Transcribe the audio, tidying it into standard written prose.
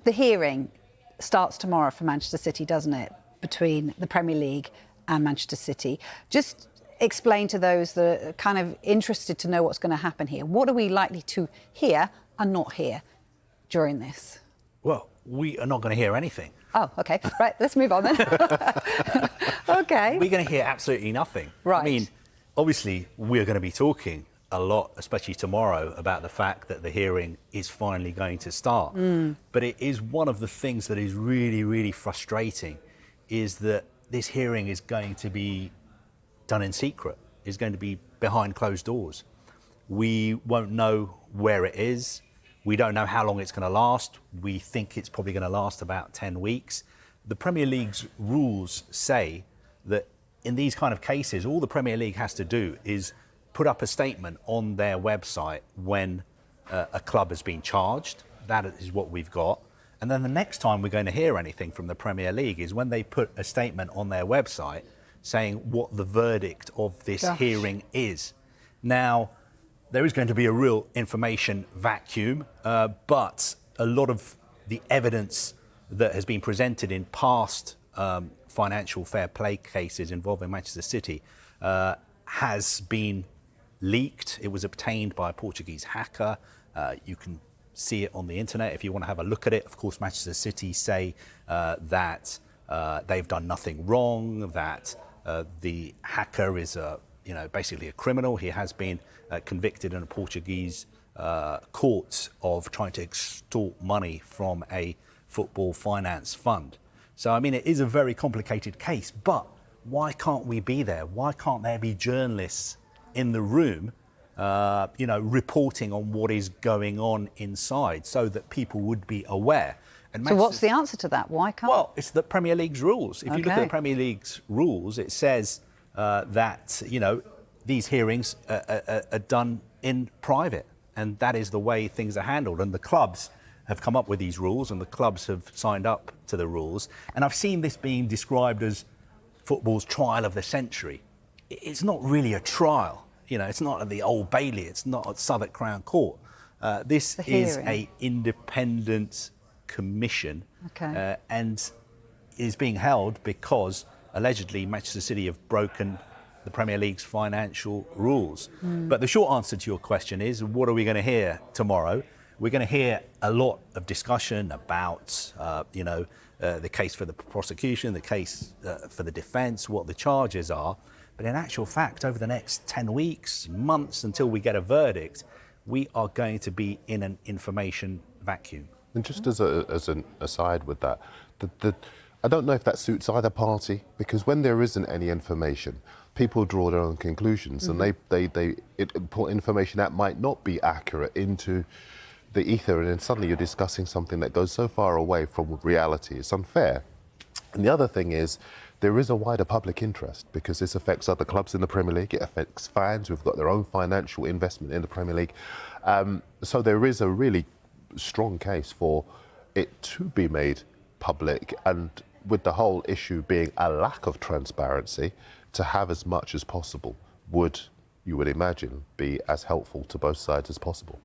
the hearing starts tomorrow for Manchester City, doesn't it, between the Premier League and Manchester City. Just explain to those that are kind of interested to know what's going to happen here. What are we likely to hear and not hear during this? Well, we are not going to hear anything. Oh, OK. Right, let's move on then. OK. We're going to hear absolutely nothing. Right. I mean, obviously, we're going to be talking a lot, especially tomorrow, about the fact that the hearing is finally going to start. But it is one of the things that is really, really frustrating, is that this hearing is going to be done in secret, is going to be behind closed doors. We won't know where it is. We don't know how long it's going to last. We think it's probably going to last about 10 weeks. The Premier League's rules say that in these kind of cases, all the Premier League has to do is put up a statement on their website when a club has been charged. That is what we've got. And then the next time we're going to hear anything from the Premier League is when they put a statement on their website saying what the verdict of this hearing is. Now, there is going to be a real information vacuum, but a lot of the evidence that has been presented in past financial fair play cases involving Manchester City has been leaked. It was obtained by a Portuguese hacker. You can see it on the internet if you want to have a look at it. Of course, Manchester City say that they've done nothing wrong, that the hacker is basically a criminal. He has been convicted in a Portuguese court of trying to extort money from a football finance fund. So, I mean, it is a very complicated case, but why can't we be there? Why can't there be journalists in the room, reporting on what is going on inside so that people would be aware? And so what's the answer to that? Why can't? Well, it's the Premier League's rules. If you look at the Premier League's rules, it says that, these hearings are done in private, and that is the way things are handled. And the clubs have come up with these rules, and the clubs have signed up to the rules. And I've seen this being described as football's trial of the century. It's not really a trial. It's not at the Old Bailey. It's not at Southwark Crown Court. This is an independent commission, and is being held because allegedly Manchester City have broken the Premier League's financial rules. But the short answer to your question is, what are we going to hear tomorrow? We're going to hear a lot of discussion about, the case for the prosecution, the case for the defence, what the charges are. But in actual fact, over the next 10 weeks, months, until we get a verdict, we are going to be in an information vacuum. And just as an aside with that, I don't know if that suits either party, because when there isn't any information, people draw their own conclusions, and they put information that might not be accurate into the ether, and then suddenly you're discussing something that goes so far away from reality. It's unfair. And the other thing is, there is a wider public interest, because this affects other clubs in the Premier League. It affects fans who've got their own financial investment in the Premier League. So there is a really strong case for it to be made public, and with the whole issue being a lack of transparency, to have as much as possible would, you would imagine, be as helpful to both sides as possible.